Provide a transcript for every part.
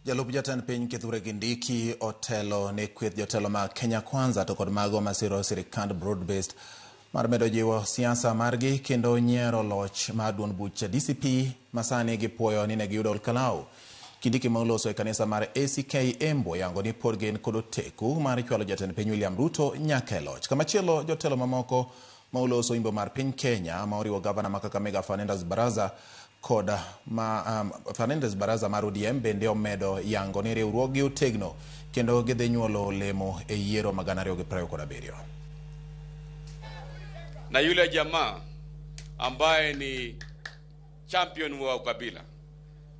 Jalup jatend piny Kithure Kindiki otelo ne kweth jotelo mag Kenya Kwanza to kod mago masiro sirikand broad-based mar medo jiwo siasa margi kendo nyiero loch mar duond bucha DCP masani gipuoyo ni ne giyudo Kalau. Kindiki ma oloso e kanisa mar ACK Embo yango ni pod gin kod oteku mar chwalo jatend piny William Ruto nyaka e loch. Kamachielo jotelo mamoko ma oloso imbo mar piny Kenya ma oriwo gavana ma Kakamega Fernandes Baraza mar ODM bende omedo yango ni riwruoggi otegno kendo gidhi nyuolo olemo e yiero ma 2027. Na yule jamaa ambaye ni champion wa ukabila,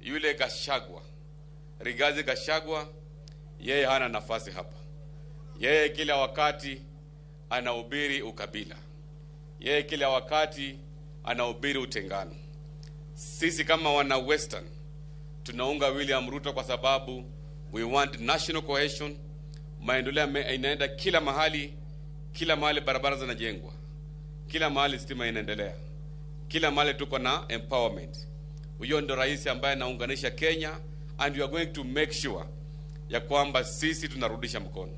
yule Gachagua, Rigathi Gachagua, yeye hana nafasi hapa. Yeye kila wakati anahubiri ukabila. Yeye kila wakati anahubiri utengano. Sisi kama wana Western tunaunga William Ruto kwa sababu we want national cohesion. Maendeleo inaenda kila mahali barabara zinajengwa. Kila mahali stima inaendelea. Kila mahali tuko na empowerment. Huyo ndo rais ambaye anaunganisha Kenya, and we are going to make sure ya kwamba sisi tunarudisha mkono.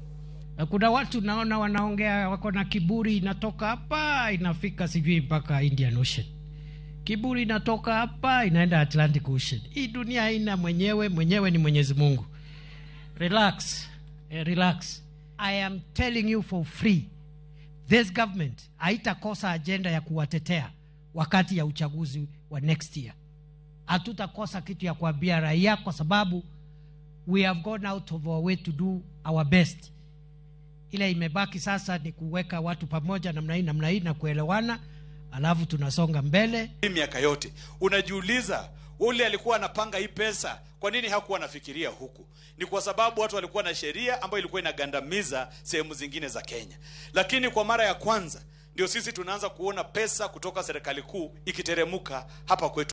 Kuna watu naona wanaongea wako na kiburi, inatoka hapa inafika sijui mpaka Indian Ocean. Kiburi inatoka hapa inaenda Atlantic Ocean. Hii dunia haina mwenyewe ni Mwenyezi Mungu. Relax. Relax. I am telling you for free. This government haitakosa agenda ya kuwatetea wakati ya uchaguzi wa next year. Hatutakosa kitu ya kuambia raia kwa sababu we have gone out of our way to do our best. Ile imebaki sasa ni kuweka watu pamoja namna hii na kuelewana, alafu tunasonga mbele. Miaka yote unajiuliza ule alikuwa anapanga hii pesa, kwa nini hakuwa anafikiria huku? Ni kwa sababu watu walikuwa na sheria ambayo ilikuwa inagandamiza sehemu zingine za Kenya. Lakini kwa mara ya kwanza ndio sisi tunaanza kuona pesa kutoka serikali kuu ikiteremuka hapa kwetu.